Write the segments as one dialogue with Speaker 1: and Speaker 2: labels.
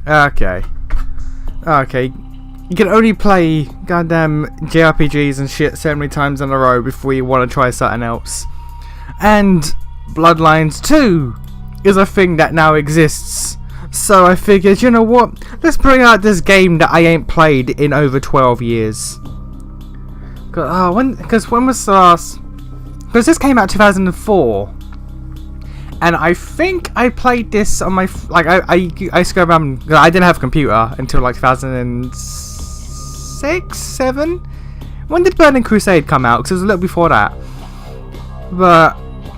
Speaker 1: Okay. Okay. You can only play goddamn JRPGs and shit so many times in a row before you want to try something else. And Bloodlines 2 is a thing that now exists. So I figured, you know what? Let's bring out this game that I ain't played in over 12 years. Because when was the last... Because this came out 2004. And I think I played this on my... Like, I used to go around... I didn't have a computer until like 2006, 7? When did Burning Crusade come out? Because it was a little before that. But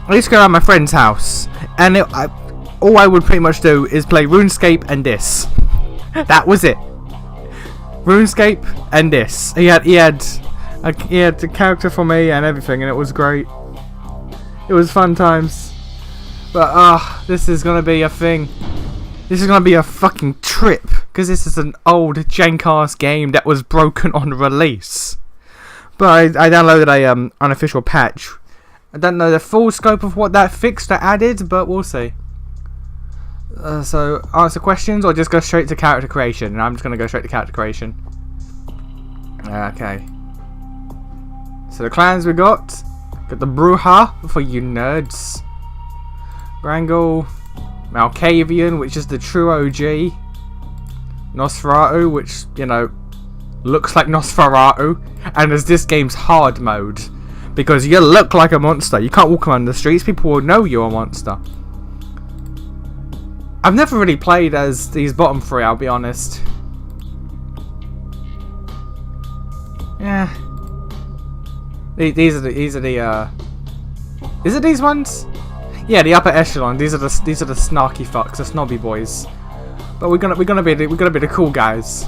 Speaker 1: I used to go around my friend's house. And all I would pretty much do is play RuneScape and this. That was it. RuneScape and this. He had the character for me and everything, and it was great. It was fun times. But this is gonna be a thing. This is gonna be a fucking trip, because this is an old jank-ass game that was broken on release. But I downloaded a unofficial patch. I don't know the full scope of what that fixed or added, but we'll see. So answer questions or just go straight to character creation. And I'm just gonna go straight to character creation. Okay. So the clans we got the Bruja for you nerds. Grangle, Malkavian, which is the true OG. Nosferatu, which, you know, looks like Nosferatu. And there's this game's hard mode. Because you look like a monster. You can't walk around the streets. People will know you're a monster. I've never really played as these bottom three, I'll be honest. Yeah. These are the is it these ones? Yeah, the upper echelon. These are the snarky fucks, the snobby boys. But we're gonna be the cool guys.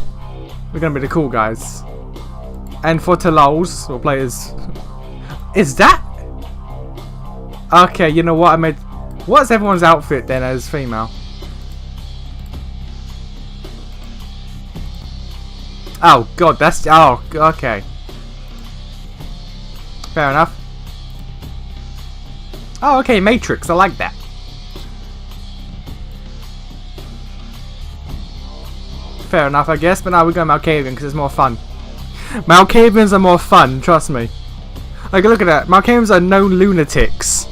Speaker 1: We're gonna be the cool guys. And for Talols, we'll play as. Is that? Okay, you know what? What's everyone's outfit then as female? Oh god, that's okay. Fair enough. Oh, okay, Matrix. I like that. Fair enough, I guess. But now we're going Malkavian because it's more fun. Malkavians are more fun, trust me. Like, look at that. Malkavians are known lunatics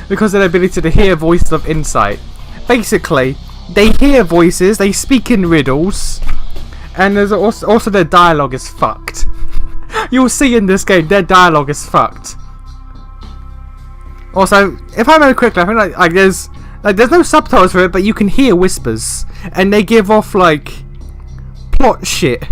Speaker 1: because of their ability to hear voices of insight. Basically, they hear voices, they speak in riddles, and there's also their dialogue is fucked. You'll see in this game, their dialogue is fucked. Also, if I remember correctly, I think like there's no subtitles for it, but you can hear whispers, and they give off like plot shit.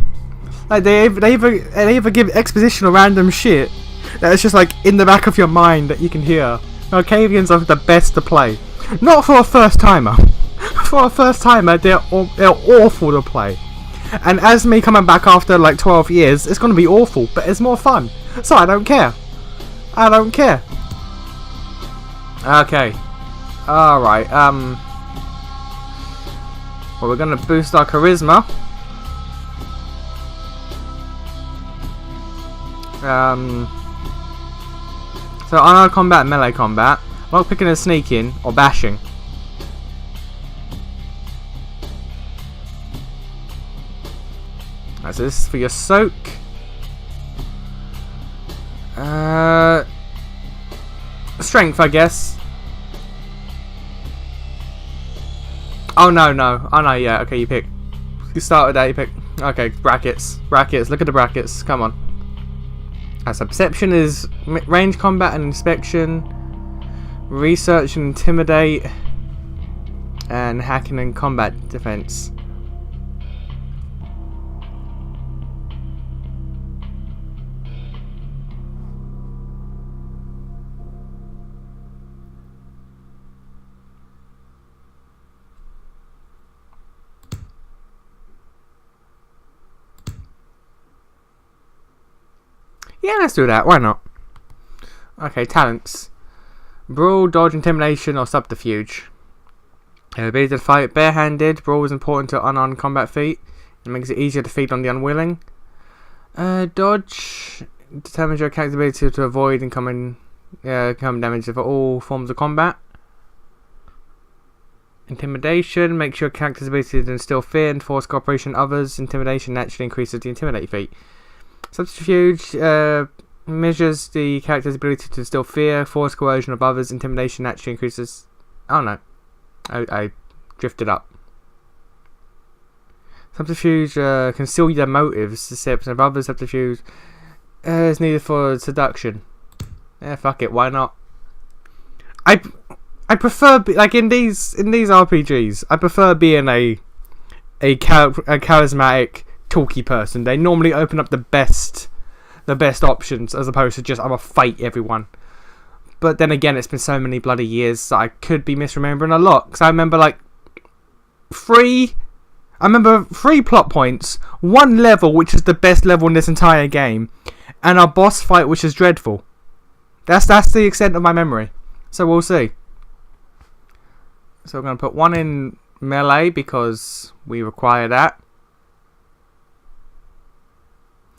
Speaker 1: Like they either give exposition or random shit that's just like in the back of your mind that you can hear. Malkavians are the best to play. Not for a first timer. For a first timer, they're awful to play. And as me coming back after like 12 years, it's gonna be awful, but it's more fun. So I don't care. I don't care. Okay. Alright, well, we're gonna boost our charisma. So unarmed combat and melee combat. Lockpicking and sneaking, or bashing. Right, so this is for your soak. Strength, I guess. Oh no. Oh no, yeah, okay, you pick. You start with that, you pick. Okay, brackets. Look at the brackets. Come on. So perception is range combat and inspection. Research and intimidate. And hacking and combat defense. Yeah, let's do that. Why not? Okay, talents. Brawl, dodge, intimidation, or subterfuge. Ability to fight barehanded. Brawl is important to unarmed combat feat. It makes it easier to feed on the unwilling. Dodge determines your character's ability to avoid incoming damage for all forms of combat. Intimidation makes your character's ability to instill fear and force cooperation with others. Intimidation naturally increases the intimidate feat. Subterfuge measures the character's ability to instill fear, force coercion of others. Intimidation naturally increases. Oh no, I drifted up. Subterfuge conceal their motives, deception of others. Subterfuge is needed for seduction. Yeah, fuck it, why not? I prefer like in these RPGs, I prefer being a charismatic, talky person. They normally open up the best options as opposed to just I'm gonna fight everyone. But then again, it's been so many bloody years that I could be misremembering a lot. Because I remember like three plot points, one level which is the best level in this entire game, and a boss fight which is dreadful. That's the extent of my memory. So we'll see. So we're going to put one in melee because we require that.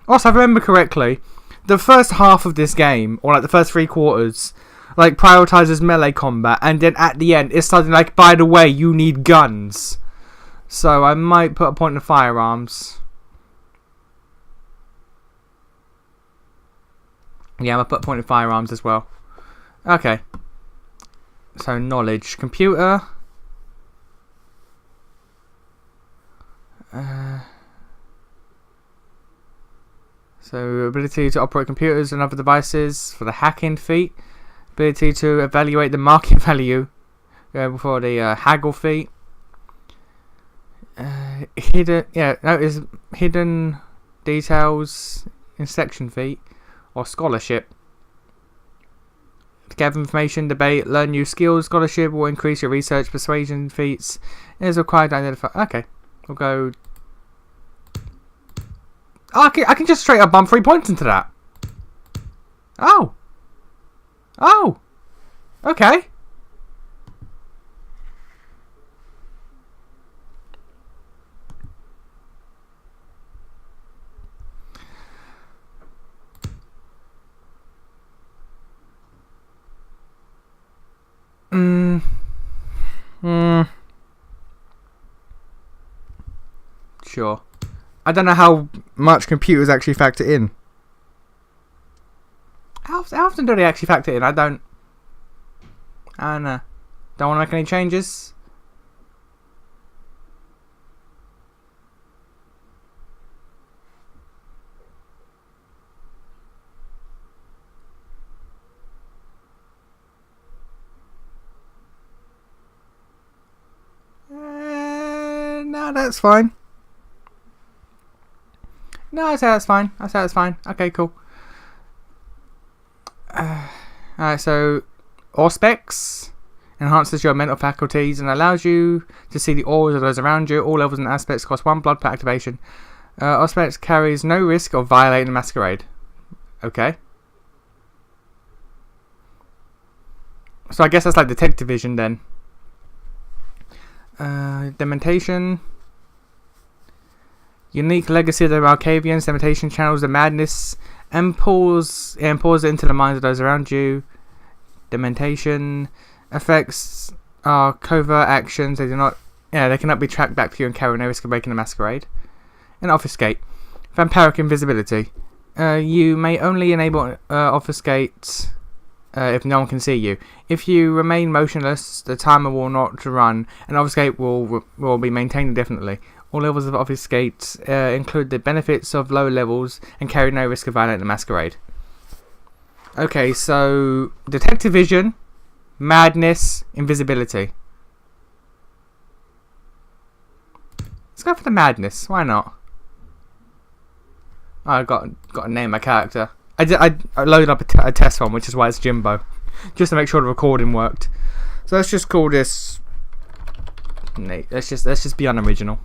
Speaker 1: Also, if I remember correctly, the first half of this game, or like the first 3 quarters, like prioritizes melee combat, and then at the end it's something like, by the way, you need guns. So I might put a point in firearms. Yeah, I'm going to put a point in firearms as well. Okay. So knowledge. Computer. So ability to operate computers and other devices for the hacking feat. Ability to evaluate the market value for the haggle feat. Hidden details inspection feat or scholarship. To gather information, debate, learn new skills. Scholarship will increase your research persuasion feats. It is required to identify. Okay, we'll go. Oh, I can just straight up bump 3 points into that. Oh. Okay. Sure. I don't know how much computers actually factor in. How often do they actually factor in? I don't know. Don't want to make any changes. No, that's fine. No, I say that's fine. Okay, cool. Alright, so Auspex enhances your mental faculties and allows you to see the auras of those around you. All levels and aspects cost 1 blood per activation. Auspex carries no risk of violating the Masquerade. Okay. So I guess that's like Detective Vision then. Dementation. Unique legacy of the Malkavians. Dementation channels the madness and pours it into the minds of those around you. Dementation effects are covert actions. They cannot be tracked back to you and carry no risk of breaking the Masquerade. And obfuscate. Vampiric invisibility. You may only enable obfuscate if no one can see you. If you remain motionless, the timer will not run, and obfuscate will be maintained indefinitely. All levels of obfuscate include the benefits of low levels and carry no risk of violating the Masquerade. Okay, so Detective Vision, Madness, Invisibility. Let's go for the Madness. Why not? I got to name my character. I loaded up a test one, which is why it's Jimbo, just to make sure the recording worked. So let's just call this. Let's just be unoriginal.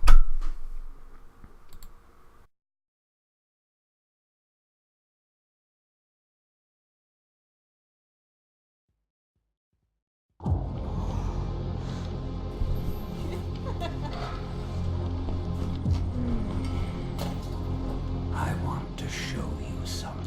Speaker 2: I want to show you something.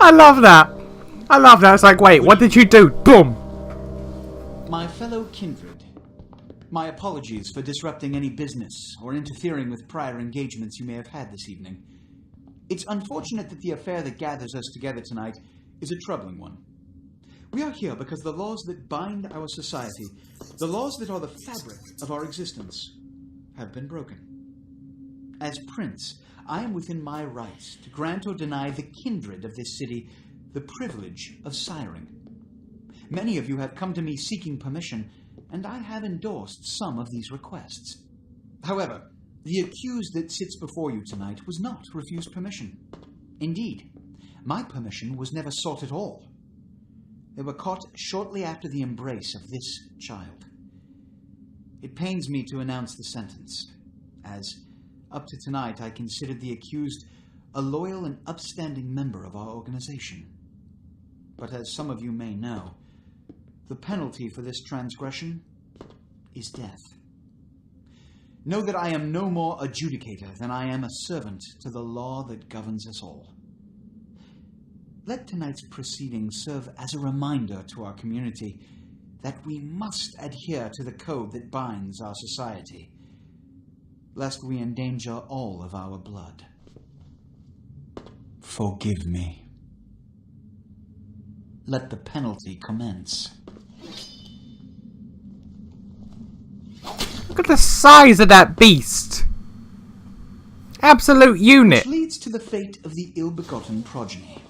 Speaker 1: I love that. I love that. It's like, wait, what did you do? Boom.
Speaker 3: My fellow kindred, my apologies for disrupting any business or interfering with prior engagements you may have had this evening. It's unfortunate that the affair that gathers us together tonight is a troubling one. We are here because the laws that bind our society, the laws that are the fabric of our existence, have been broken. As Prince, I am within my rights to grant or deny the kindred of this city the privilege of siring. Many of you have come to me seeking permission, and I have endorsed some of these requests. However, the accused that sits before you tonight was not refused permission. Indeed, my permission was never sought at all. They were caught shortly after the embrace of this child. It pains me to announce the sentence, as up to tonight I considered the accused a loyal and upstanding member of our organization. But as some of you may know, the penalty for this transgression is death. Know that I am no more adjudicator than I am a servant to the law that governs us all. Let tonight's proceedings serve as a reminder to our community that we must adhere to the code that binds our society, lest we endanger all of our blood. Forgive me. Let the penalty commence.
Speaker 1: Look at the size of that beast. Absolute unit.
Speaker 3: Which leads to the fate of the ill-begotten progeny.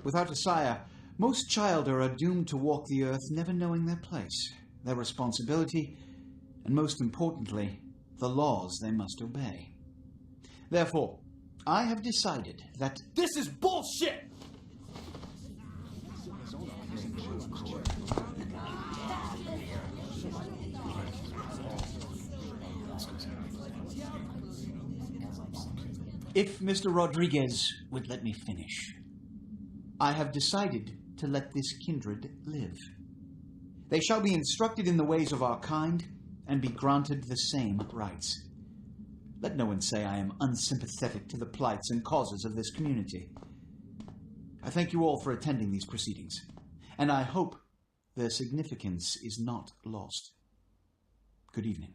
Speaker 3: Without a sire, most children are doomed to walk the earth never knowing their place, their responsibility, and most importantly, the laws they must obey. Therefore, I have decided that
Speaker 4: this is bullshit!
Speaker 3: if Mr. Rodriguez would let me finish, I have decided to let this kindred live. They shall be instructed in the ways of our kind and be granted the same rights. Let no one say I am unsympathetic to the plights and causes of this community. I thank you all for attending these proceedings, and I hope their significance is not lost. Good evening.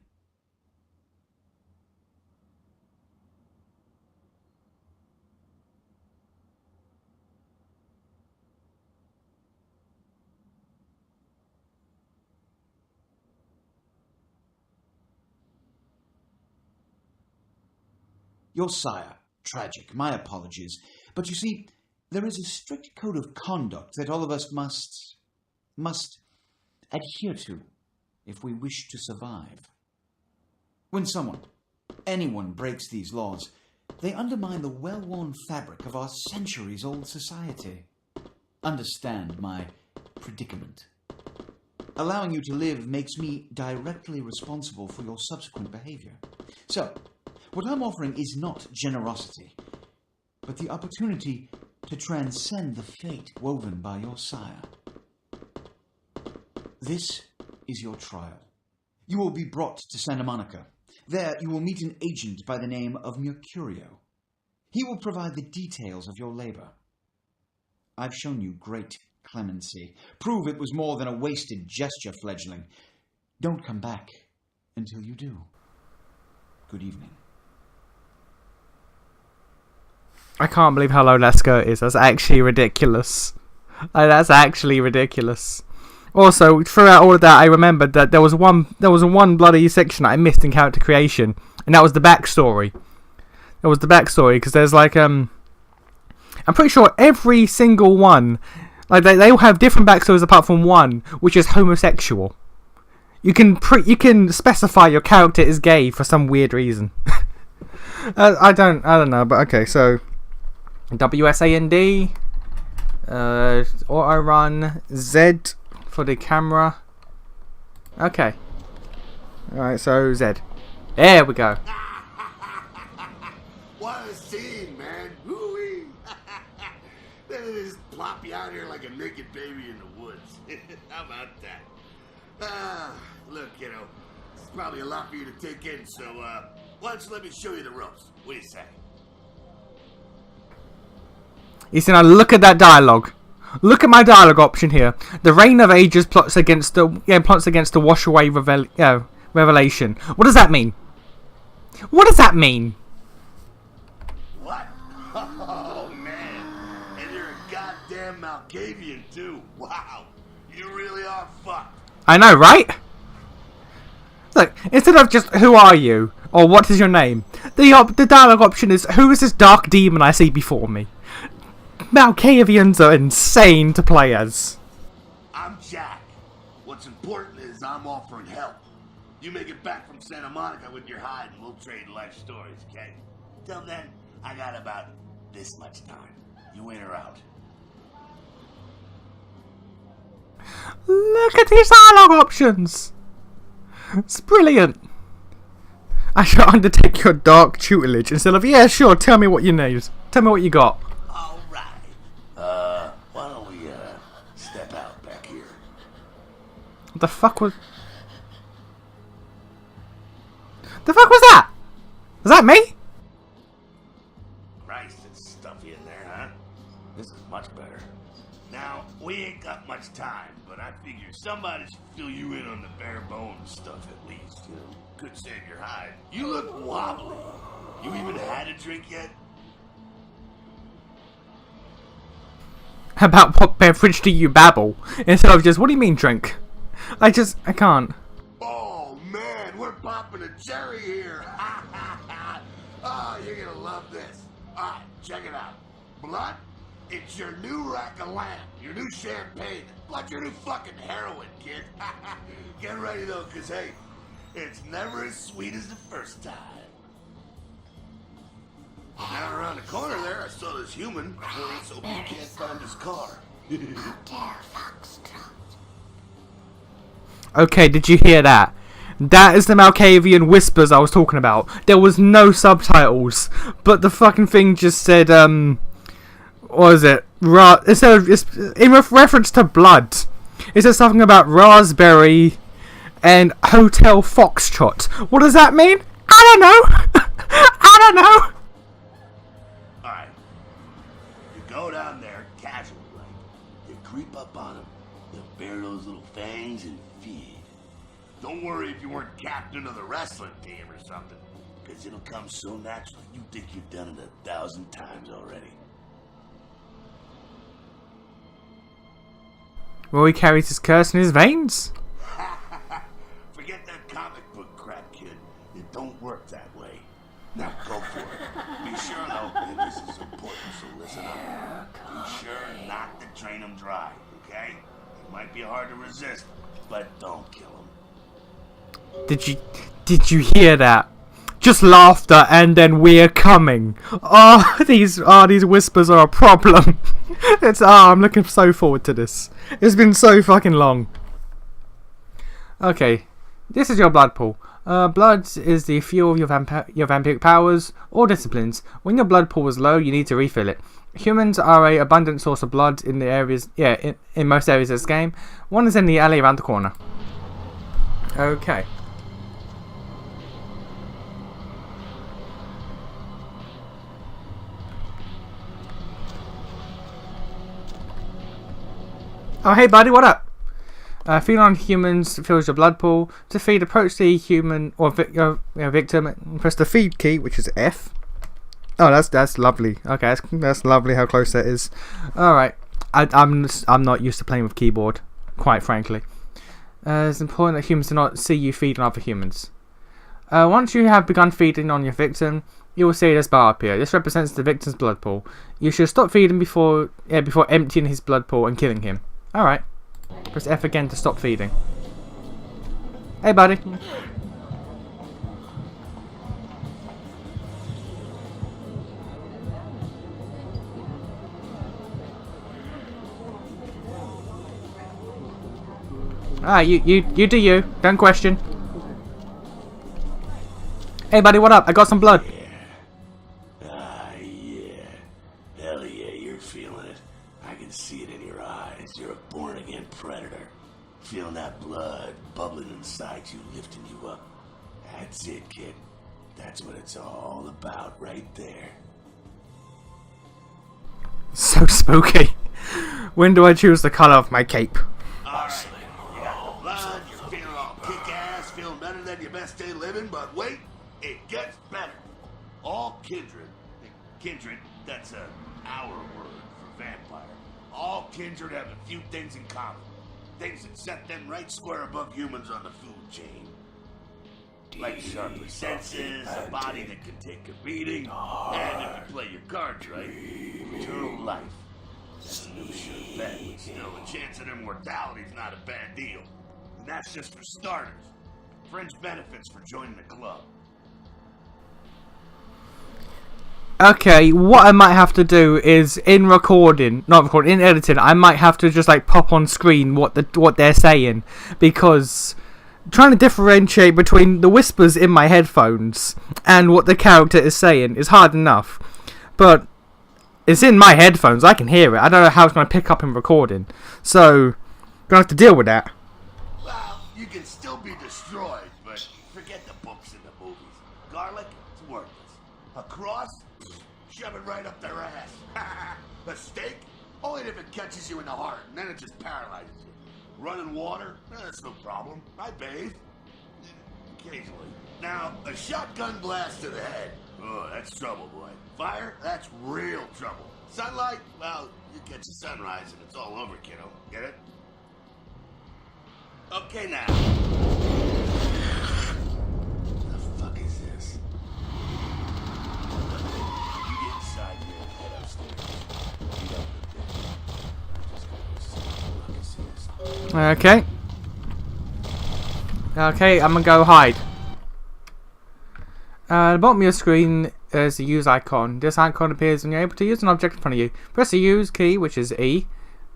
Speaker 3: Your sire, tragic, my apologies. But you see, there is a strict code of conduct that all of us must adhere to if we wish to survive. When anyone breaks these laws, they undermine the well-worn fabric of our centuries-old society. Understand my predicament. Allowing you to live makes me directly responsible for your subsequent behavior. So, what I'm offering is not generosity, but the opportunity to transcend the fate woven by your sire. This is your trial. You will be brought to Santa Monica. There you will meet an agent by the name of Mercurio. He will provide the details of your labor. I've shown you great clemency. Prove it was more than a wasted gesture, fledgling. Don't come back until you do. Good evening.
Speaker 1: I can't believe how low that skirt is. That's actually ridiculous. That's actually ridiculous. Also, throughout all of that, I remembered that there was one bloody section that I missed in character creation, and that was the backstory. It was the backstory because there's like I'm pretty sure every single one, like they all have different backstories apart from one, which is homosexual. You can specify your character is gay for some weird reason. I don't know, but okay, so WSAND, auto run, Z for the camera. Okay. Alright, so Z. There we go.
Speaker 5: What a scene, man. Woo-wee. They just plop you out here like a naked baby in the woods. How about that? Look, kiddo, it's probably a lot for you to take in, so, why don't you let me show you the ropes? What do you say?
Speaker 1: You see, now look at that dialogue. Look at my dialogue option here. The Reign of Ages plots against the wash away revelation. What does that mean? What does that mean?
Speaker 5: What? Oh, man. And you're a goddamn Malkavian, too. Wow. You really are fucked.
Speaker 1: I know, right? Look, instead of just, who are you? Or what is your name? The dialogue option is, who is this dark demon I see before me? Malkavians are insane to play as.
Speaker 5: I'm Jack. What's important is I'm offering help. You make it back from Santa Monica with your hide and we'll trade life stories, okay? Till then, I got about this much time. You in or out?
Speaker 1: Look at these dialogue options. It's brilliant. I shall undertake your dark tutelage instead of, yeah, sure, tell me what you need. Tell me what you got.
Speaker 5: Alright. Why don't we, step out back here?
Speaker 1: What the fuck was... The fuck was that? Was that me?
Speaker 5: Christ, it's stuffy in there, huh? This is much better. Now, we ain't got much time, but I figure somebody should fill you in on the bare bones stuff at least, you know? Could save your hide. You look wobbly. You even had a drink yet?
Speaker 1: About what beverage do you babble? Instead of just, what do you mean drink? I can't.
Speaker 5: Oh, man, we're popping a cherry here. Oh, you're gonna love this. Alright, check it out. Blood, it's your new rack of lamb, your new champagne, like your new fucking heroin, kid. Get ready, though, because, hey, it's never as sweet as the first time. Down around the corner there, I saw this human. Let's hope he can't find his car.
Speaker 1: Okay, did you hear that? That is the Malkavian whispers I was talking about. There was no subtitles, but the fucking thing just said, what is it? Instead of, in reference to blood, it says something about raspberry and Hotel Foxtrot. What does that mean? I don't know. I don't know.
Speaker 5: Alright. You go down there casually, like. You creep up on them. You bare those little fangs and feed. Don't worry if you weren't captain of the wrestling team or something. Because it'll come so naturally you think you've done it 1,000 times already.
Speaker 1: Well, he carries his curse in his veins.
Speaker 5: Forget that comic book crap, kid. It don't work that way. Now go for it. Be sure, though, and this is important, so listen up. Be sure not to drain them dry, okay? It might be hard to resist, but don't kill them.
Speaker 1: Did you hear that? Just laughter and then we're coming. Oh, these whispers are a problem. I'm looking so forward to this. It's been so fucking long. Okay, this is your blood pool. Blood is the fuel of your vampiric powers or disciplines. When your blood pool is low, you need to refill it. Humans are an abundant source of blood in the areas, in most areas of this game. One is in the alley around the corner. Okay. Oh, hey buddy, what up? Feed on humans fills your blood pool. To feed, approach the human or victim and press the feed key, which is F. Oh, that's lovely. Okay, that's lovely how close that is. All right, I'm not used to playing with keyboard, quite frankly. It's important that humans do not see you feed on other humans. Once you have begun feeding on your victim, you will see this bar appear. This represents the victim's blood pool. You should stop feeding before emptying his blood pool and killing him. All right. Press F again to stop feeding. Hey, buddy. You do you. Don't question. Hey, buddy, what up? I got some blood.
Speaker 5: Yeah. Hell yeah, you're feeling it. I can see it in your eyes. You're a born-again predator. Feeling that blood bubbling inside you, lifting you up. That's it, kid. That's what it's all about right there.
Speaker 1: So so spooky. When do I choose the colour of my cape?
Speaker 5: Alright, you got the blood, you're feeling all kick-ass, feeling better than your best day living, but wait, it gets better. All kindred, that's our word for vampire. All kindred have a few things in common. Things that set them right square above humans on the food chain. Like sharper senses, a body that can take a beating, and if you play your cards right, eternal life. That's no sure bet, but still, the chance of immortality's not a bad deal. And that's just for starters. Fringe benefits for joining the club.
Speaker 1: Okay, what I might have to do is in editing, I might have to just like pop on screen what they're saying, because trying to differentiate between the whispers in my headphones and what the character is saying is hard enough. But it's in my headphones, I can hear it. I don't know how it's going to pick up in recording, so I'm gonna have to deal with that.
Speaker 5: Well, you can still be destroyed, but forget the books and the movies. Garlic, it's worthless. A cross, shove it right up their ass. A steak, only if it catches you in the heart, and then it just paralyzes you. Running water, that's no problem. I bathe. Occasionally. Now, a shotgun blast to the head. Oh, that's trouble, boy. Fire, that's real trouble. Sunlight, well, you catch the sunrise and it's all over, kiddo. Get it? Okay, now. The fuck is this? You get inside here and head upstairs. You don't look dead. I'm just gonna go see what the fuck is this.
Speaker 1: Okay. Okay, I'm gonna go hide. At the bottom of your screen is the use icon. This icon appears when you're able to use an object in front of you. Press the use key, which is E.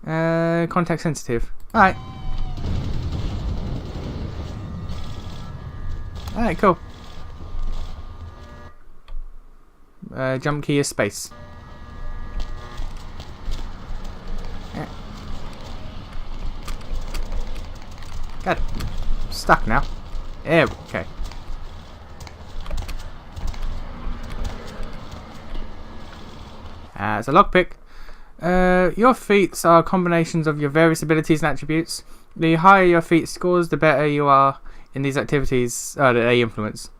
Speaker 1: Context sensitive. Alright. Alright, cool. Jump key is space. Yeah. God. Stuck now. Okay. As a lockpick, your feats are combinations of your various abilities and attributes. The higher your feat scores, the better you are in these activities that they influence.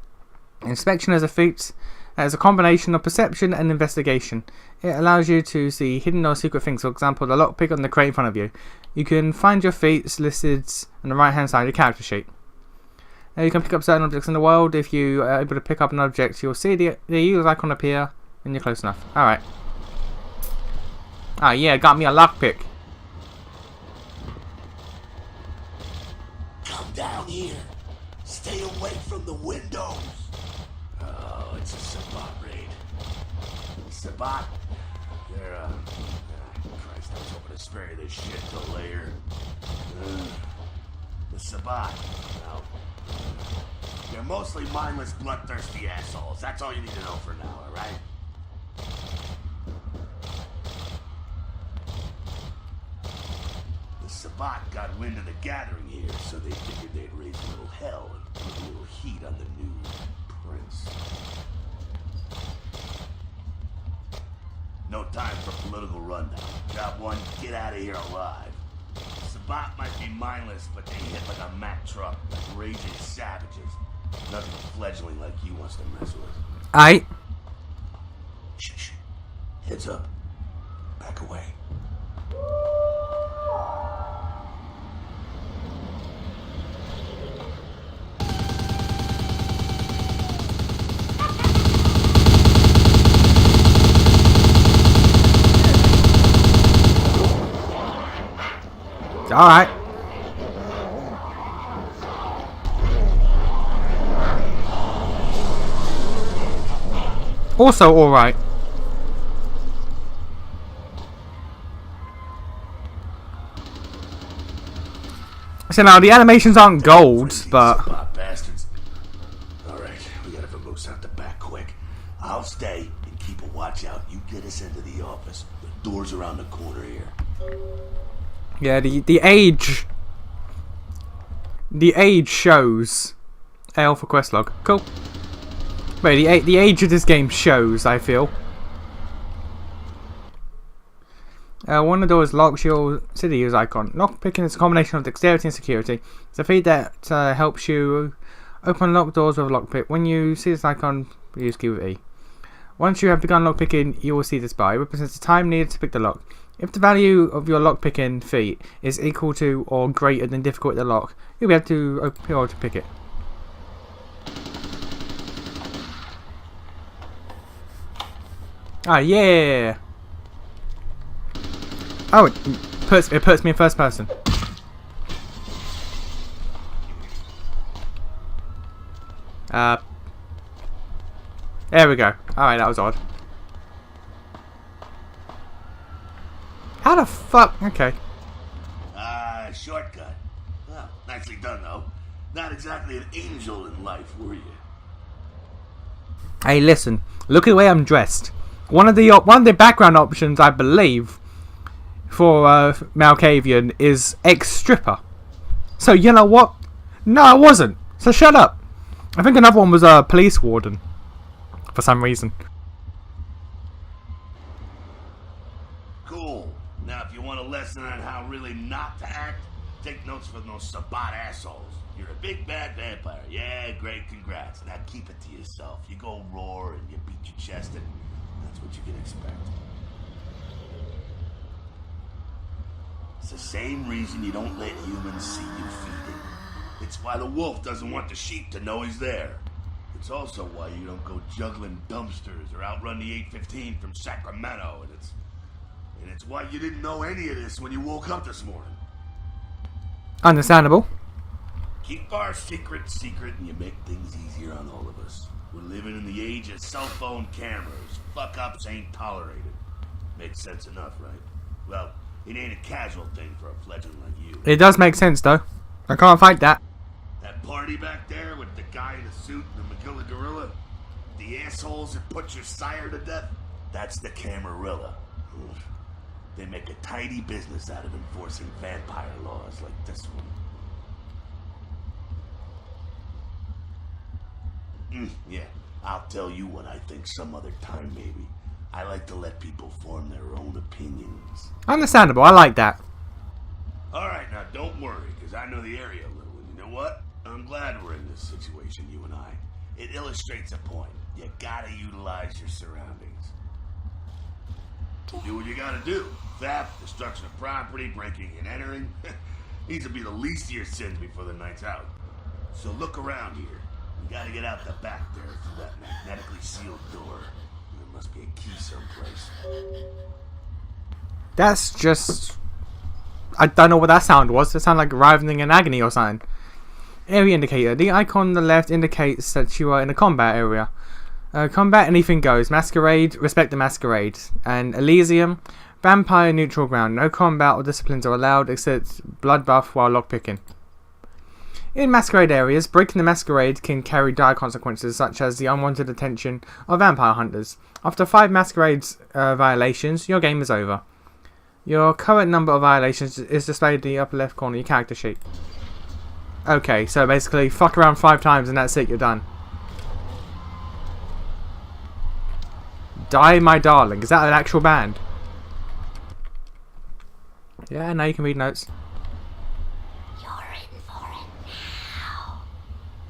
Speaker 1: Inspection as a feat is a combination of perception and investigation. It allows you to see hidden or secret things. For example, the lockpick on the crate in front of you. You can find your feats listed on the right hand side of your character sheet. You can pick up certain objects in the world. If you are able to pick up an object, you'll see the use icon appear when you're close enough. Alright. Ah, yeah, got me a lockpick.
Speaker 5: Come down here. Stay away from the windows. Oh, it's a Sabat raid. Sabat? They're, Christ, I was hoping to spare you this shit till later. The Sabat, well, they're mostly mindless, bloodthirsty assholes. That's all you need to know for now, alright? The Sabat got wind of the gathering here, so they figured they'd raise a little hell and put a little heat on the new prince. No time for political rundown. Job one, get out of here alive. Sabat might be mindless, but they hit like a Mack truck, like raging savages. Nothing a fledgling like you wants to mess with.
Speaker 1: Aight.
Speaker 5: Shh. Heads up. Back away.
Speaker 1: Alright. Also alright. So now the animations aren't gold, but
Speaker 5: Bastards. Alright, we gotta vamoose out the back quick. I'll stay and keep a watch out. You get us into the office. The door's around the corner here.
Speaker 1: yeah, the age shows. Ale for quest log. Cool. Wait, the age of this game shows, I feel. One of the doors locks, you'll see the use icon. Lockpicking is a combination of dexterity and security. It's a feat that helps you open locked doors with a lockpick. When you see this icon, use key with E. Once you have begun lockpicking, you will see this bar. It represents the time needed to pick the lock. If the value of your lockpicking feat is equal to or greater than difficulty of the lock, you'll be able to pick it. Ah, yeah! Oh, it puts me in first person. There we go. Alright, that was odd. How the fuck? Okay.
Speaker 5: Shortcut. Well, nicely done, though. Not exactly an angel in life, were you?
Speaker 1: Hey, listen. Look at the way I'm dressed. One of the background options, I believe, for Malkavian is ex-stripper. So you know what? No, I wasn't. So shut up. I think another one was a police warden. For some reason.
Speaker 5: Cool. Now, if you want a lesson on how really not to act, take notes from those Sabat assholes. You're a big bad vampire. Yeah, great, congrats. Now keep it to yourself. You go roar and you beat your chest, and that's what you can expect. It's the same reason you don't let humans see you feeding. It's why the wolf doesn't want the sheep to know he's there. It's also why you don't go juggling dumpsters or outrun the 815 from Sacramento, and it's why you didn't know any of this when you woke up this morning.
Speaker 1: Understandable.
Speaker 5: Keep our secret, and you make things easier on all of us. We're living in the age of cell phone cameras. Fuck-ups ain't tolerated. Makes sense enough, right? Well, it ain't a casual thing for a fledgling like you.
Speaker 1: It does make sense, though. I can't fight that.
Speaker 5: That party back there with the guy in the suit and the Magilla gorilla? The assholes that put your sire to death? That's the Camarilla. They make a tidy business out of enforcing vampire laws like this one. Yeah, I'll tell you what I think some other time, maybe. I like to let people form their own opinions.
Speaker 1: Understandable, I like that.
Speaker 5: Alright, now don't worry, because I know the area a little, and you know what? I'm glad we're in this situation, you and I. It illustrates a point. You gotta utilize your surroundings. Do what you gotta do. Theft, destruction of property, breaking and entering. These will be the least of your sins before the night's out. So look around here. You gotta get out the back there through that magnetically sealed door. There must be a key someplace.
Speaker 1: That's just... I don't know what that sound was. It sounded like writhing in agony or something. Area indicator. The icon on the left indicates that you are in a combat area. Combat, anything goes. Masquerade, respect the Masquerade. And Elysium, vampire neutral ground. No combat or disciplines are allowed except bloodbath while lockpicking. In Masquerade areas, breaking the Masquerade can carry dire consequences such as the unwanted attention of vampire hunters. After 5 Masquerades violations, your game is over. Your current number of violations is displayed in the upper left corner of your character sheet. Okay, so basically fuck around 5 times and that's it, you're done. Die My Darling. Is that an actual band? Yeah, now you can read notes.
Speaker 4: You're in for it now.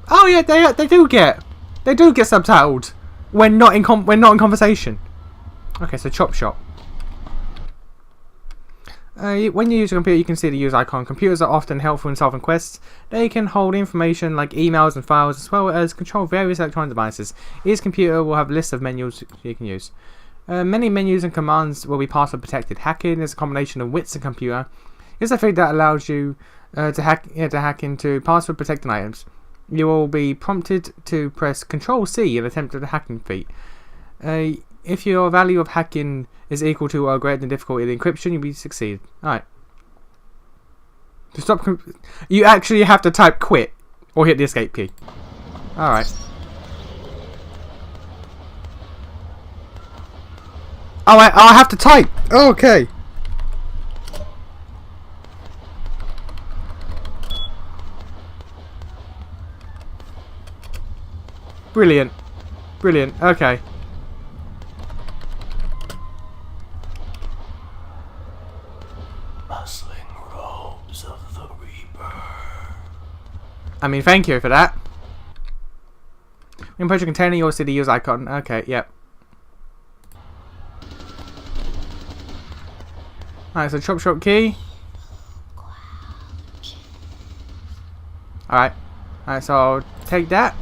Speaker 1: Oh yeah, they do get subtitled when not in conversation. Okay, so chop shop. When you use a computer, you can see the use icon. Computers are often helpful in solving quests. They can hold information like emails and files, as well as control various electronic devices. Each computer will have lists of menus you can use. Many menus and commands will be password protected. Hacking is a combination of wits and computer. It's a feat that allows you to hack into password protected items. You will be prompted to press Ctrl+C in attempt at a hacking feat. If your value of hacking is equal to or greater than difficulty of the encryption, you'll be succeed. Alright. To stop, you actually have to type quit or hit the escape key. Alright. Oh, I have to type. Okay. Brilliant. Brilliant. Okay. I mean, thank you for that. When approach a container, you'll see the use icon. Okay, yep. Alright, so chop shop key. Alright. Alright, so I'll take that.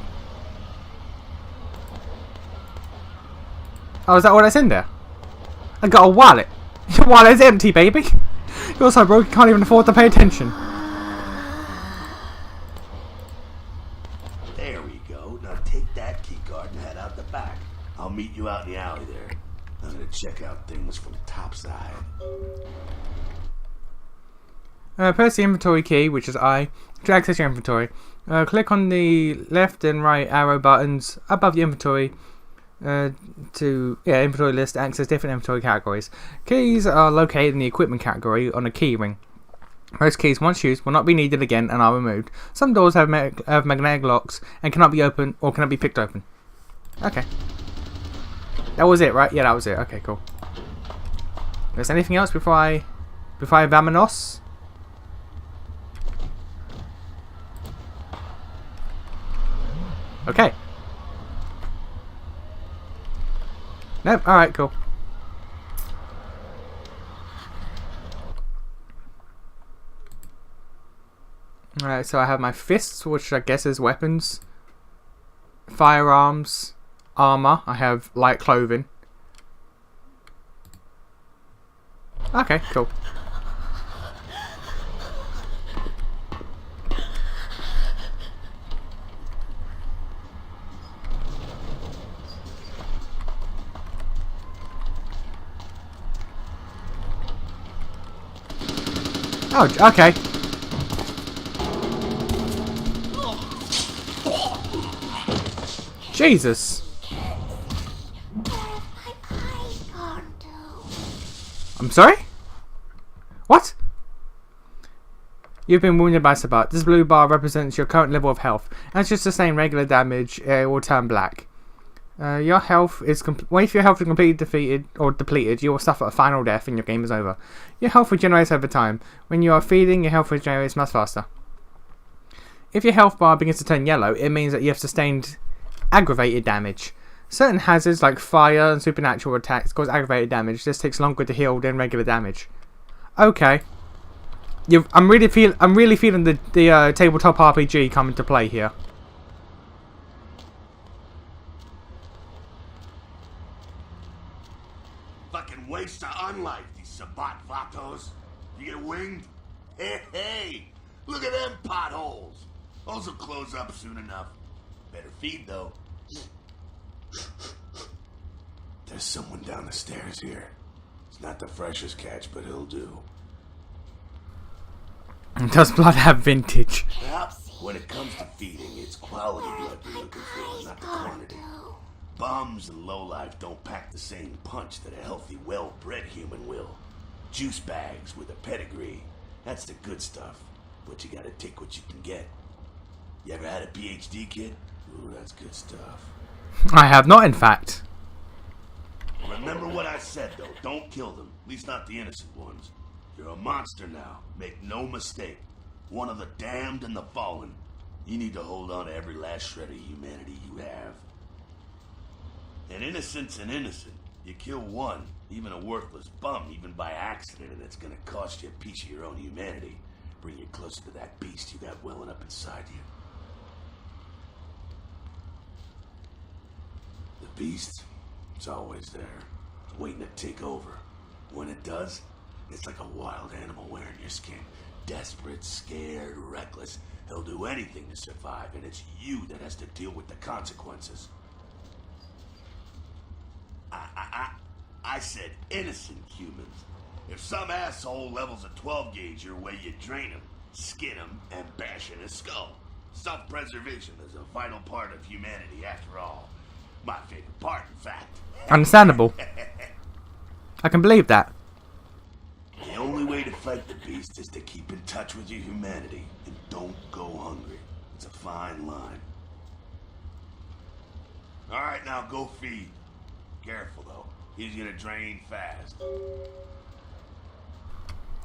Speaker 1: Oh, is that all that's in there? I got a wallet. Your wallet's empty, baby. You're so broke you can't even afford to pay attention.
Speaker 5: There we go. Now take that key card and head out the back. I'll meet you out in the alley there. I'm gonna check out things from topside.
Speaker 1: Press the inventory key, which is I, to access your inventory. Click on the left and right arrow buttons above the inventory to inventory list to access different inventory categories. Keys are located in the equipment category on a key ring. Most keys, once used, will not be needed again and are removed. Some doors have magnetic locks and cannot be opened or cannot be picked open. Okay. That was it, right? Yeah, that was it. Okay, cool. Is there anything else before I vamonos? Okay. Nope. Alright, cool. Alright, so I have my fists, which I guess is weapons. Firearms. Armor. I have light clothing. Okay, cool. Oh, okay. Jesus. I'm sorry? What? You've been wounded by Sabat. This blue bar represents your current level of health. As you sustain regular damage, it will turn black. Your health is if your health is completely defeated or depleted, you will suffer a final death and your game is over. Your health regenerates over time. When you are feeding, your health regenerates much faster. If your health bar begins to turn yellow, it means that you have sustained aggravated damage. Certain hazards like fire and supernatural attacks cause aggravated damage. This takes longer to heal than regular damage. Okay. I'm really feeling the tabletop RPG come into play here.
Speaker 5: Fucking waste of unlife, these Sabat vatos. You get winged? Hey! Look at them potholes. Those will close up soon enough. Better feed, though. There's someone down the stairs here. It's not the freshest catch, but he'll do.
Speaker 1: Does blood have vintage?
Speaker 5: Well, when it comes to feeding, it's quality blood you're looking for, not the quantity. Bums and lowlife don't pack the same punch that a healthy, well-bred human will. Juice bags with a pedigree. That's the good stuff. But you gotta take what you can get. You ever had a PhD, kid? Ooh, that's good stuff.
Speaker 1: I have not, in fact.
Speaker 5: Remember what I said, though. Don't kill them. At least not the innocent ones. You're a monster now. Make no mistake. One of the damned and the fallen. You need to hold on to every last shred of humanity you have. And innocent's an innocent. You kill one, even a worthless bum, even by accident, and it's gonna cost you a piece of your own humanity. Bring you closer to that beast you got welling up inside you. The beast, it's always there, waiting to take over. When it does, it's like a wild animal wearing your skin. Desperate, scared, reckless. He'll do anything to survive, and it's you that has to deal with the consequences. I said innocent humans. If some asshole levels a 12 gauge your way, you drain him, skin him, and bash in his skull. Self-preservation is a vital part of humanity after all. My favorite part, in fact.
Speaker 1: Understandable. I can believe that.
Speaker 5: The only way to fight the beast is to keep in touch with your humanity and don't go hungry. It's a fine line. Alright, now go feed. Careful though, he's gonna drain fast.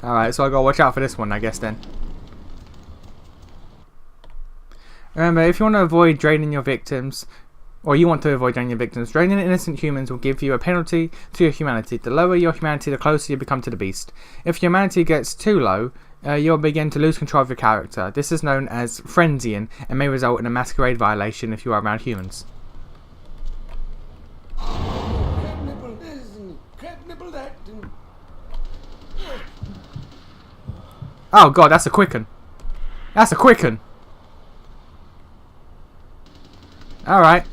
Speaker 1: Alright, so I gotta watch out for this one, I guess then. Remember, if you want to avoid draining your victims, or you want to avoid draining your victims, draining innocent humans will give you a penalty to your humanity. The lower your humanity, the closer you become to the beast. If your humanity gets too low, you'll begin to lose control of your character. This is known as frenzying and may result in a masquerade violation if you are around humans.
Speaker 5: Crab nibble this and crab nibble that. And...
Speaker 1: Oh god, that's a quicken. That's a quicken. Alright.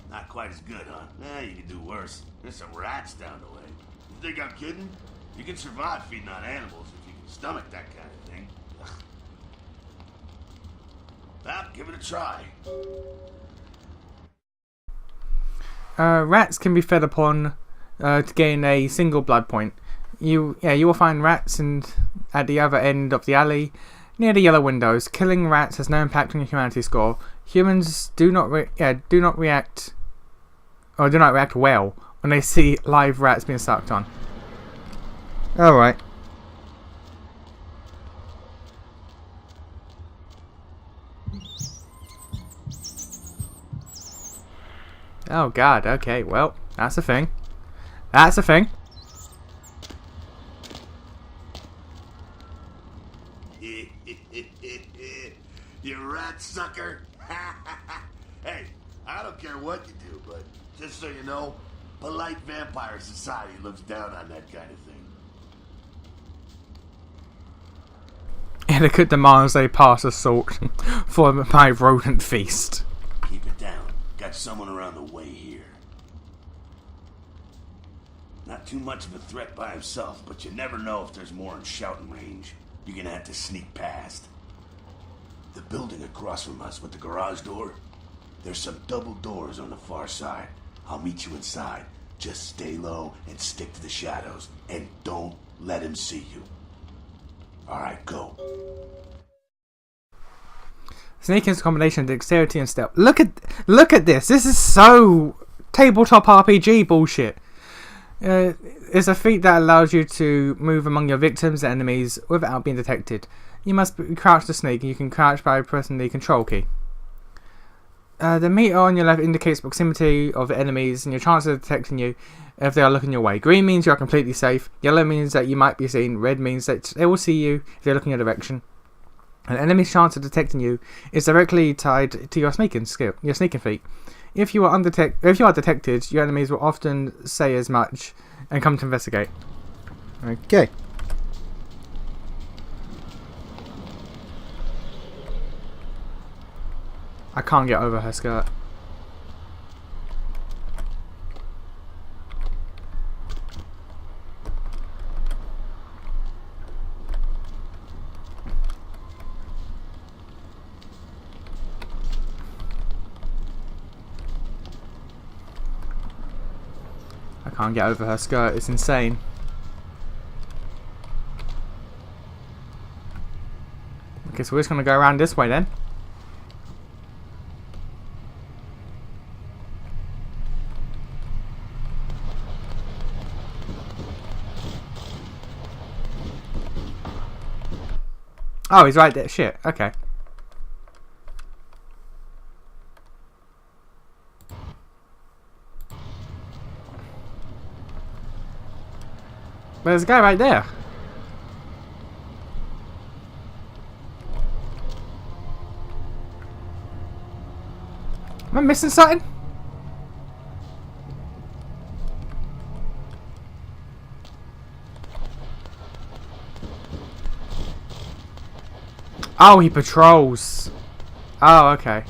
Speaker 5: Not quite as good, huh? You can do worse. There's some rats down the way. You think I'm kidding? You can survive feeding on animals if you can stomach that kind of thing. Well, give it a try.
Speaker 1: Rats can be fed upon to gain a single blood point. You will find rats at the other end of the alley, near the yellow windows. Killing rats has no impact on your humanity score. Humans do not react well when they see live rats being sucked on. All right. Oh god. Okay. Well, that's a thing. That's a thing.
Speaker 5: You rat sucker. Hey, I don't care what you do, but just so you know, polite vampire society looks down on that kind of thing.
Speaker 1: Etiquette demands they pass assault for my rodent feast.
Speaker 5: Keep it down. Got someone around the way here. Not too much of a threat by himself, but you never know if there's more in shouting range. You're gonna have to sneak past. The building across from us with the garage door, there's some double doors on the far side. I'll meet you inside. Just stay low and stick to the shadows, and don't let him see you. Alright, go.
Speaker 1: Sneaking is a combination of dexterity and stealth. Look at this. This is so tabletop RPG bullshit. It's a feat that allows you to move among your victims and enemies without being detected. You must crouch to sneak, and you can crouch by pressing the control key. The meter on your left indicates proximity of enemies and your chance of detecting you if they are looking your way. Green means you are completely safe. Yellow means that you might be seen. Red means that they will see you if they're looking your direction. An enemy's chance of detecting you is directly tied to your sneaking skill, your sneaking feat. If you are detected, your enemies will often say as much and come to investigate. Okay. I can't get over her skirt. I can't get over her skirt, it's insane. Okay, so we're just gonna go around this way then. Oh, he's right there. Shit. Okay. There's a guy right there. Am I missing something? Oh, he patrols. Oh, okay.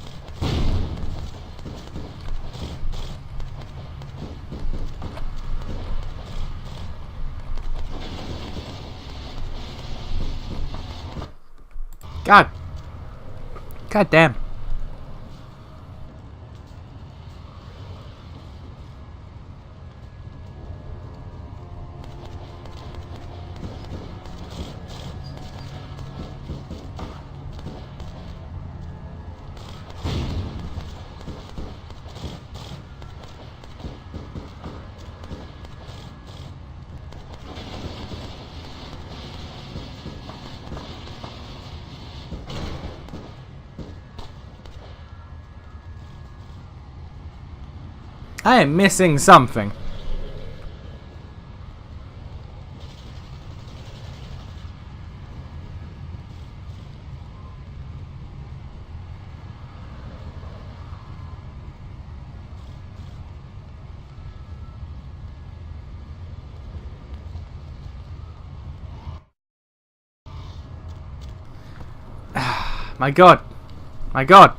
Speaker 1: God. God damn. I am missing something. My god. My god.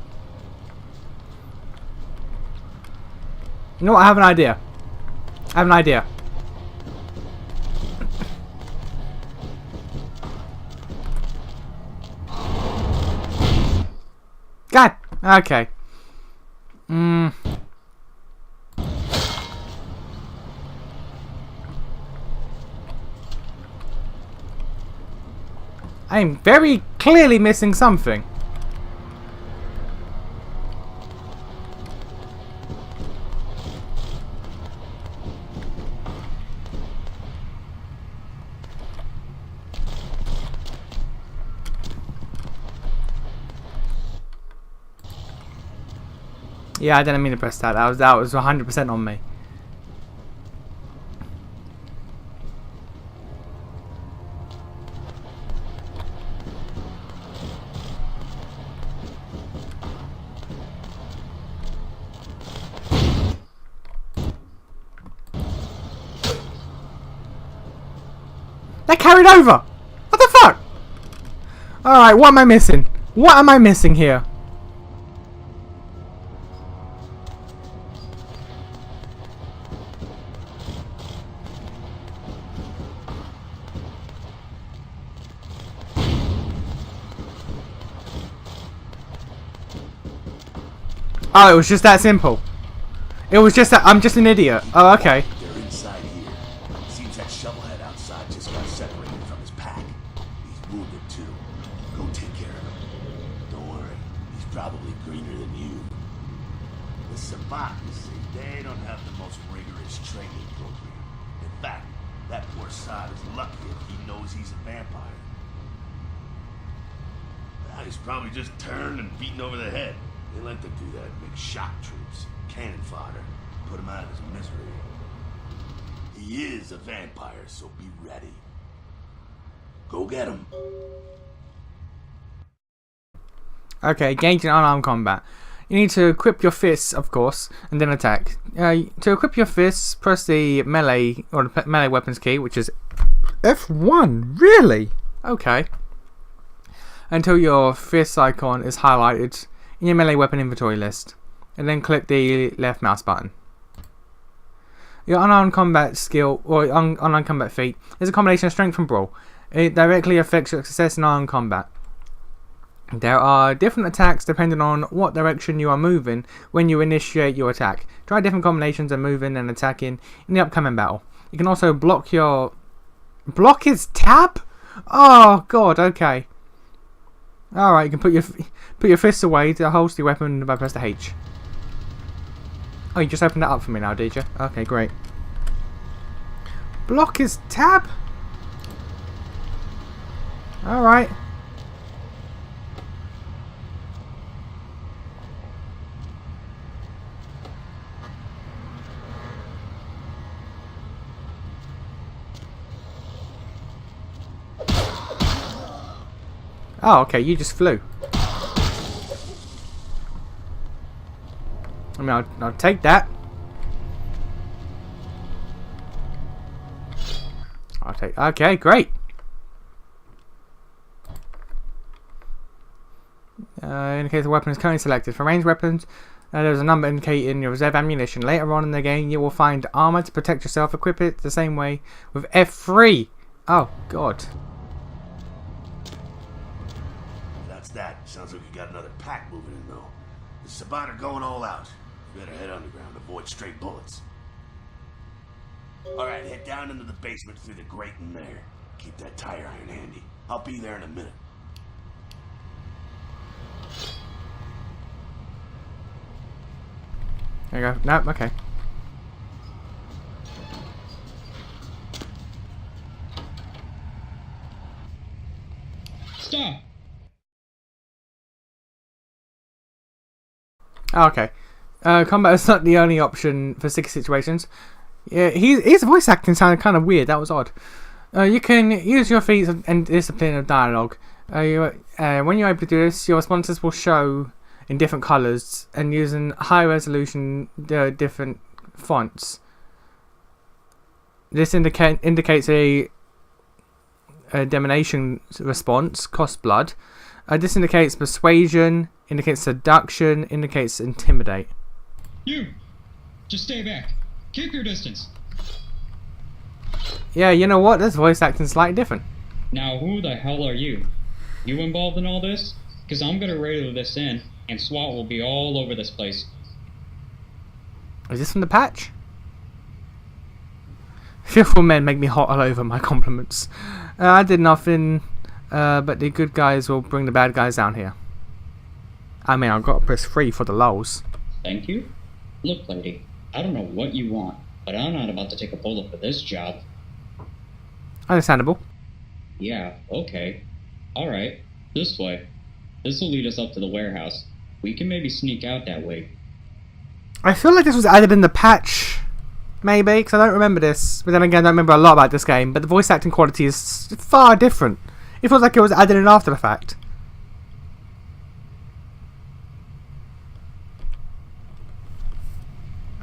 Speaker 1: You know what? I have an idea. I have an idea. God. Okay. I'm very clearly missing something. Yeah, I didn't mean to press that. That was 100% on me. They carried over! What the fuck? Alright, what am I missing? What am I missing here? Oh, it was just that simple. It was just that I'm just an idiot. Oh, okay.
Speaker 5: They're inside here. Seems that shovelhead outside just got separated from his pack. He's wounded too. Go take care of him. Don't worry, he's probably greener than you. The Sabbats, they don't have the most rigorous training program. In fact, that poor sod is lucky if he knows he's a vampire. Well, he's probably just turned and beaten over the head. They like to do that, make shock troops, cannon fodder, put him out of his misery. He is a vampire, so be ready. Go get him.
Speaker 1: Okay, engage in unarmed combat. You need to equip your fists, of course, and then attack. To equip your fists, press the melee or the melee weapons key, which is F1. Really? Okay. Until your fist icon is highlighted in your melee weapon inventory list, and then click the left mouse button. Your unarmed combat skill or unarmed combat feat is a combination of strength and brawl. It directly affects your success in unarmed combat. There are different attacks depending on what direction you are moving when you initiate your attack. Try different combinations of moving and attacking in the upcoming battle. You can also block his tab? Oh god, okay. Alright, you can put your fists away to holster your weapon by press the H. Oh, you just opened that up for me now, did you? Okay, great. Block his tab? Alright. Oh, okay, you just flew. I mean, I'll take that. Okay, great. Indicates the weapon is currently selected. For ranged weapons, there's a number indicating your reserve ammunition. Later on in the game, you will find armor to protect yourself. Equip it the same way with F3. Oh, God.
Speaker 5: That sounds like we got another pack moving in though. The Sabbat are going all out. You better head underground, avoid straight bullets. Alright, head down into the basement through the grate in there. Keep that tire iron handy. I'll be there in a minute.
Speaker 1: There you go. Nope, okay.
Speaker 6: Stop.
Speaker 1: Oh, okay. Combat is not the only option for sticky situations. Yeah, his voice acting sounded kind of weird. That was odd. You can use your feats and discipline of dialogue. When you're able to do this, your responses will show in different colours and using high resolution different fonts. This indicates a domination response, cost blood. This indicates persuasion, indicates seduction, indicates intimidate.
Speaker 6: You! Just stay back. Keep your distance.
Speaker 1: Yeah, you know what? This voice acting is slightly different.
Speaker 6: Now who the hell are you? You involved in all this? Because I'm gonna radio this in, and SWAT will be all over this place.
Speaker 1: Is this from the patch? Fearful men make me hot all over, my compliments. I did nothing, but the good guys will bring the bad guys down here. I mean, I've got to press 3 for the lulls.
Speaker 6: Thank you? Look, lady, I don't know what you want, but I'm not about to take a bullet for this job.
Speaker 1: Understandable.
Speaker 6: Yeah, okay. Alright, this way. This will lead us up to the warehouse. We can maybe sneak out that way.
Speaker 1: I feel like this was added in the patch, maybe, because I don't remember this. But then again, I don't remember a lot about this game. But the voice acting quality is far different. It feels like it was added in after the fact.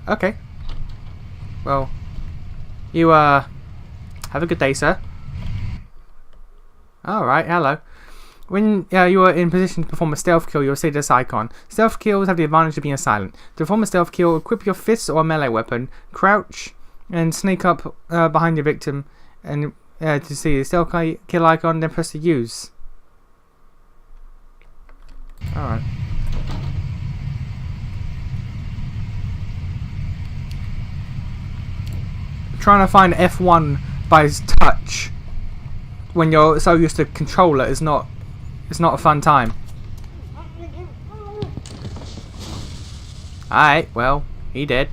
Speaker 1: Okay. Well, you have a good day, sir. Alright, hello. When you are in position to perform a stealth kill, you'll see this icon. Stealth kills have the advantage of being silent. To perform a stealth kill, equip your fists or a melee weapon, crouch, and sneak up behind your victim, and to see the stealth kill icon, then press the use. Alright. Trying to find F1 by touch when you're so used to controller is not a fun time. Alright, well, he did.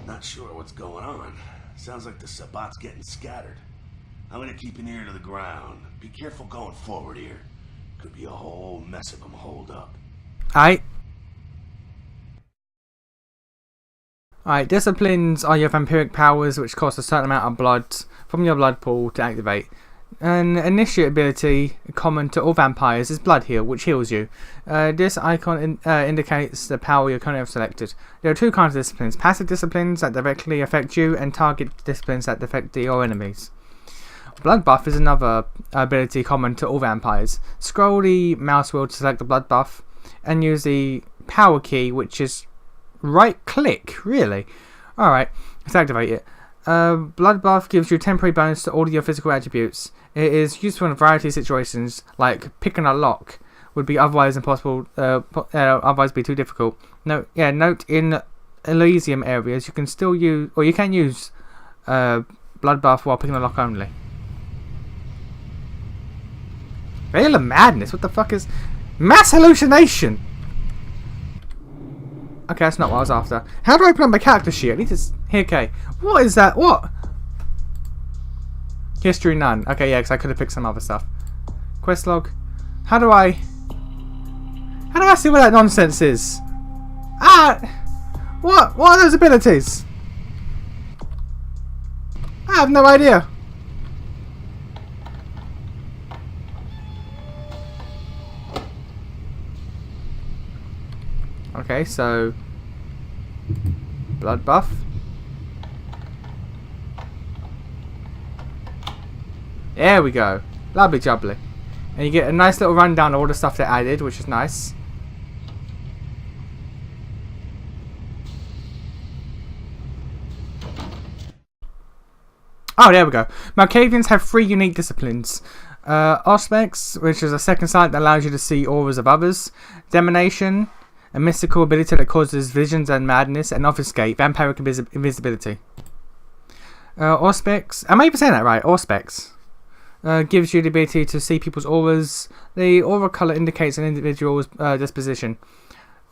Speaker 5: Not sure what's going on. Sounds like the Sabbat's getting scattered. I'm gonna keep an ear to the ground. Be careful going forward here. Could be a whole mess of them holed up.
Speaker 1: Alright, disciplines are your vampiric powers which cost a certain amount of blood from your blood pool to activate. An initiate ability common to all vampires is Blood Heal, which heals you. This icon indicates the power you currently have selected. There are two kinds of disciplines: passive disciplines that directly affect you, and target disciplines that affect your enemies. Blood Buff is another ability common to all vampires. Scroll the mouse wheel to select the Blood Buff, and use the power key, which is right click, really. Alright, let's activate it. Blood Buff gives you temporary bonus to all of your physical attributes. It is useful in a variety of situations, like picking a lock would be otherwise impossible, otherwise be too difficult. Note in Elysium areas you can still use, or you can use Blood Buff while picking a lock only. Veil of Madness, what the fuck is mass hallucination? Okay, that's not what I was after. How do I open up my character sheet? I need to... Okay. What is that? What? History none. Okay, yeah, because I could have picked some other stuff. Quest log. How do I see what that nonsense is? What are those abilities? I have no idea. Okay, so Blood Buff. There we go. Lovely jubbly. And you get a nice little rundown of all the stuff they added, which is nice. Oh, there we go. Malkavians have 3 unique disciplines. Auspex, which is a second sight that allows you to see auras of others. Domination, a mystical ability that causes visions and madness. And Obfuscate, vampiric invisibility. Auspex, am I even saying that right? Auspex. Gives you the ability to see people's auras. The aura color indicates an individual's disposition.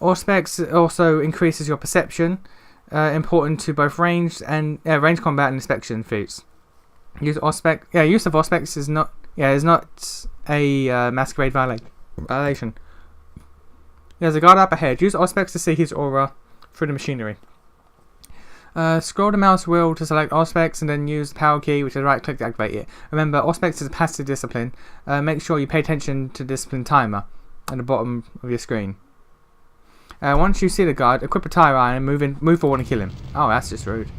Speaker 1: Auspex also increases your perception, important to both ranged combat and inspection feats. Use of Auspex is not a Masquerade violation. There's a guard up ahead. Use Auspex to see his aura through the machinery. Scroll the mouse wheel to select Auspex and then use the power key, which is right click to activate it. Remember, Auspex is a passive discipline. Make sure you pay attention to the discipline timer at the bottom of your screen. Once you see the guard, equip a tire iron and move forward and kill him. Oh, that's just rude.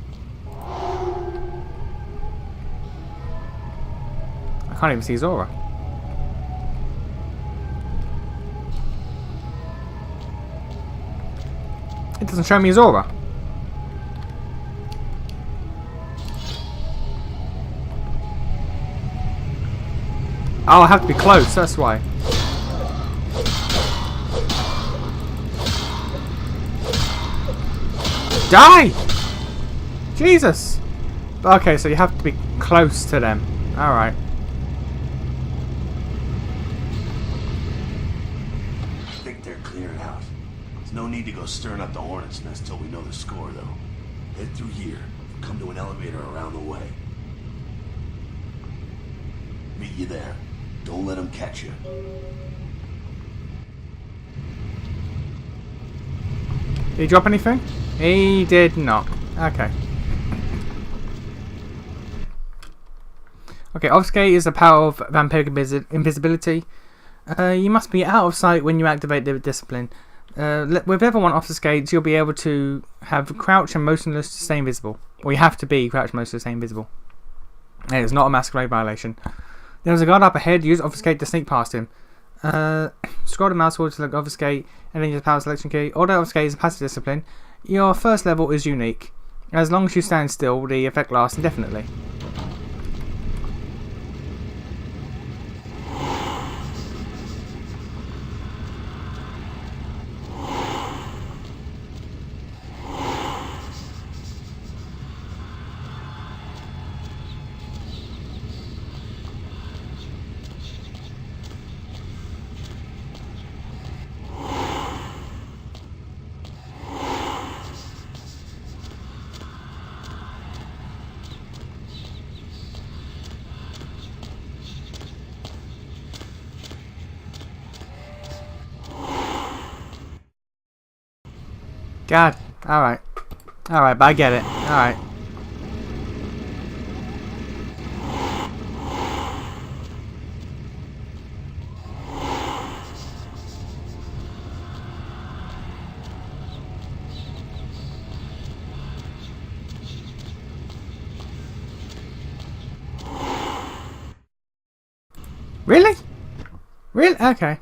Speaker 1: I can't even see his aura. It doesn't show me his aura. Oh, I have to be close, that's why. Die! Jesus! Okay, so you have to be close to them. Alright.
Speaker 5: I think they're clearing out. There's no need to go stirring up the hornet's nest till we know the score, though. Head through here. Come to an elevator around the way. Meet you there. Don't let them catch you.
Speaker 1: Did he drop anything? He did not. Okay. Okay, obfuscate is the power of vampiric invisibility. You must be out of sight when you activate the discipline. With level 1 obfuscate, you'll be able to have crouch and motionless to stay invisible. Or you have to be crouch motionless to stay invisible. And it's not a masquerade violation. There's a guard up ahead. Use obfuscate to sneak past him. Scroll the mouse wheel to select obfuscate and then use the power selection key. Although obfuscate is a passive discipline, your first level is unique. As long as you stand still, the effect lasts indefinitely. God. Alright. Alright, but I get it. Alright. Really? Really? Okay.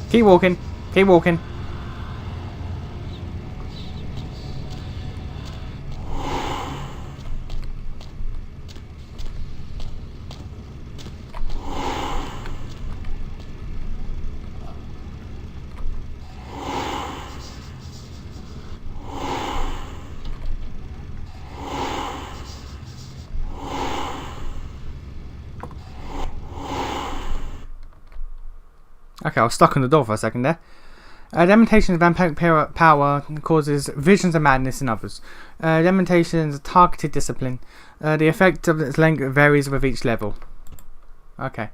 Speaker 1: Keep walking. Keep walking. Okay, I was stuck on the door for a second there. Demonstrations of vampiric power causes visions of madness in others. Demonstrations is a targeted discipline. The effect of its length varies with each level. Okay.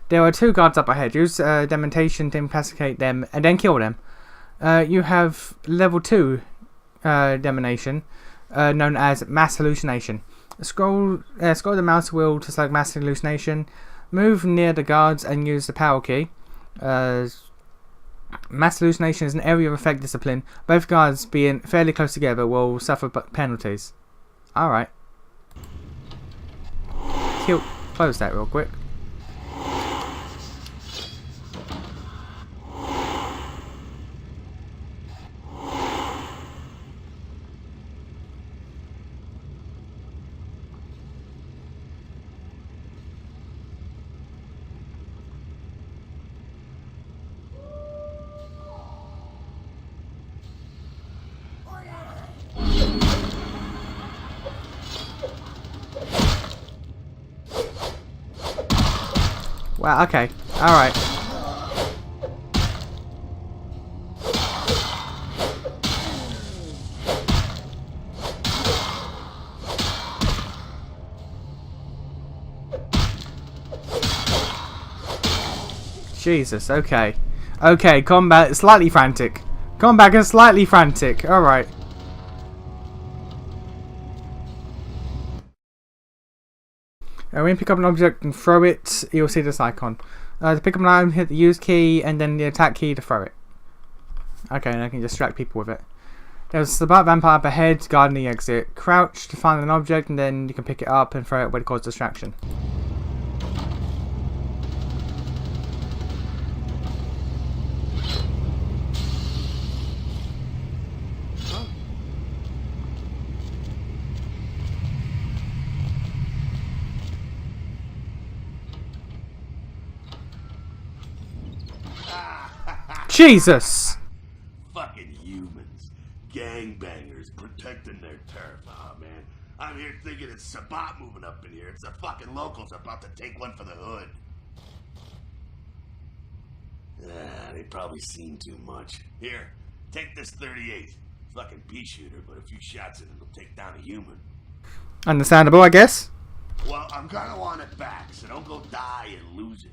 Speaker 1: There are 2 guards up ahead. Use demonstration to incapacitate them and then kill them. You have level 2 demonstration, known as mass hallucination. Scroll the mouse wheel to select mass hallucination. Move near the guards and use the power key. Mass hallucination is an area of effect discipline. Both guards being fairly close together will suffer penalties. Alright. Close that real quick. Wow, okay. Alright. Jesus, okay. Okay, combat slightly frantic. Combat is slightly frantic. Alright. When you pick up an object and throw it, you'll see this icon. To pick up an item, hit the use key and then the attack key to throw it. Okay, and I can distract people with it. There's a Sabat vampire up ahead, guarding the exit. Crouch to find an object and then you can pick it up and throw it where it causes distraction. Jesus!
Speaker 5: Fucking humans. Gangbangers protecting their turf. Oh, man. I'm here thinking it's Sabat moving up in here. It's the fucking locals about to take one for the hood. They probably seen too much. Here, take this 38. Fucking pea shooter, but a few shots in it will take down a human.
Speaker 1: Understandable, I guess.
Speaker 5: Well, I'm gonna want it back, so don't go die and lose it.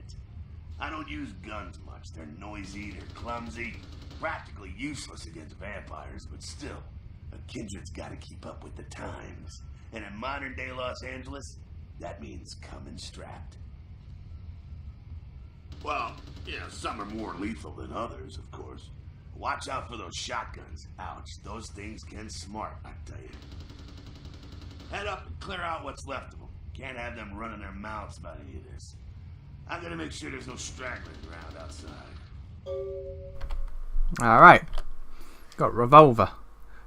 Speaker 5: I don't use guns much. They're noisy, they're clumsy, practically useless against vampires, but still, a kindred's gotta keep up with the times. And in modern day Los Angeles, that means coming strapped. Well, yeah, some are more lethal than others, of course. Watch out for those shotguns. Ouch, those things can smart, I tell you. Head up and clear out what's left of them. Can't have them running their mouths about any of this. I'm gonna make sure there's no stragglers around outside.
Speaker 1: Alright. Got revolver.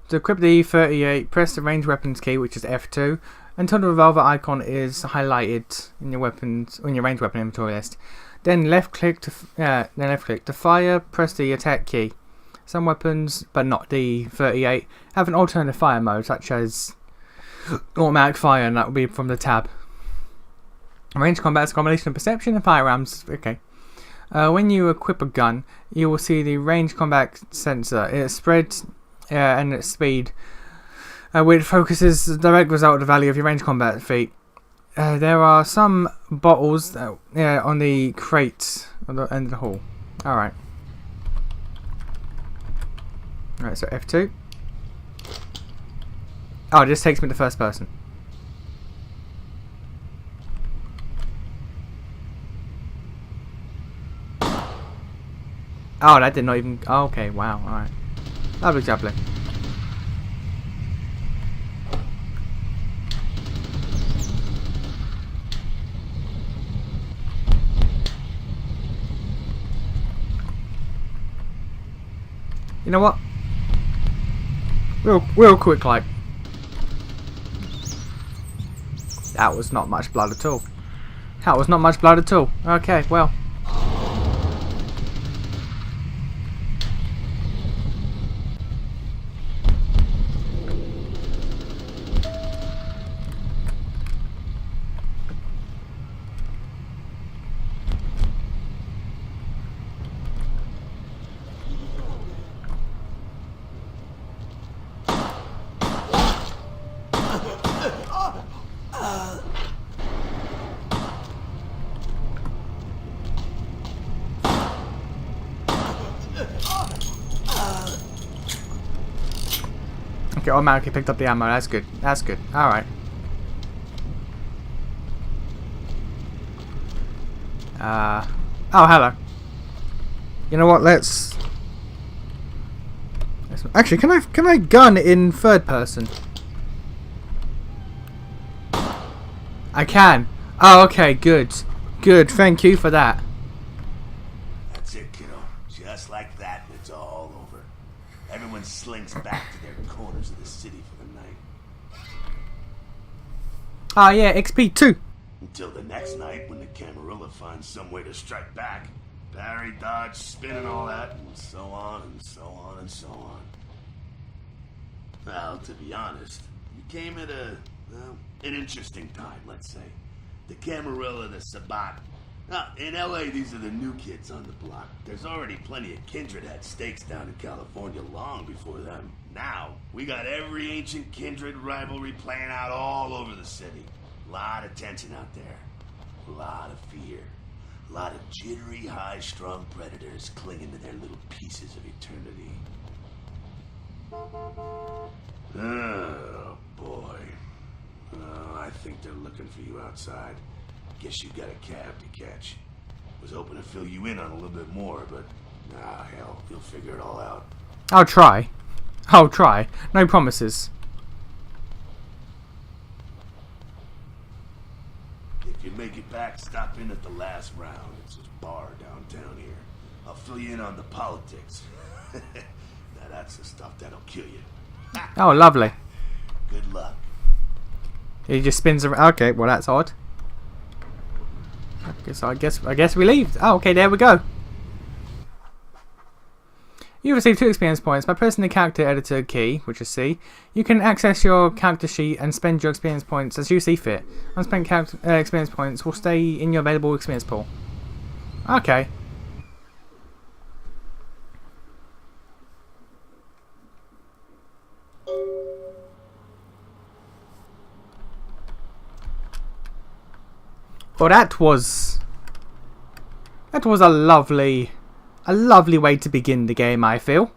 Speaker 1: To equip the 38, press the range weapons key, which is F2, until the revolver icon is highlighted in your weapons on your range weapon inventory list. Then left click to fire. Press the attack key. Some weapons, but not the 38, have an alternative fire mode, such as automatic fire, and that will be from the tab. Range combat is a combination of perception and firearms. Okay. When you equip a gun, you will see the range combat sensor. It spreads and its speed, which focuses the direct result of the value of your range combat feat. There are some bottles on the crate on the end of the hall. Alright. Alright, so F2. Oh, it just takes me to first person. Oh, that did not even... Oh, okay, wow, alright. Lovely jubbly. You know what? Real quick, like... That was not much blood at all. That was not much blood at all. Okay, well... Okay, automatically picked up the ammo. That's good. That's good. Alright. Oh, hello. You know what? Let's actually, can I gun in third person? I can. Oh, okay. Good. Good. Thank you for that.
Speaker 5: That's it, kiddo. Just like that, and it's all over. Everyone slinks back to their corners of the city for the night.
Speaker 1: Oh yeah, XP 2.
Speaker 5: Until the next night, when the Camarilla finds some way to strike back. Parry, dodge, spin, and all that, and so on, and so on, and so on. Well, to be honest, you came at an interesting time, let's say. The Camarilla, the Sabat. Now, in LA, these are the new kids on the block. There's already plenty of kindred had stakes down in California long before them. Now, we got every ancient kindred rivalry playing out all over the city. A lot of tension out there. A lot of fear. A lot of jittery, high-strung predators clinging to their little pieces of eternity. Oh, boy. Oh, I think they're looking for you outside. Guess you got a cab to catch. Was hoping to fill you in on a little bit more, but hell, you'll figure it all out.
Speaker 1: I'll try. I'll try. No promises.
Speaker 5: If you make it back, stop in at the last round. It's this bar downtown here. I'll fill you in on the politics. Now that's the stuff that'll kill you.
Speaker 1: Oh, lovely.
Speaker 5: Good luck.
Speaker 1: He just spins around. Okay, well that's odd. I guess we leave. Oh, okay, there we go. You receive 2 experience points by pressing the character editor key, which is C. You can access your character sheet and spend your experience points as you see fit. Unspent character experience points will stay in your available experience pool. Okay. Well, that was a lovely way to begin the game, I feel.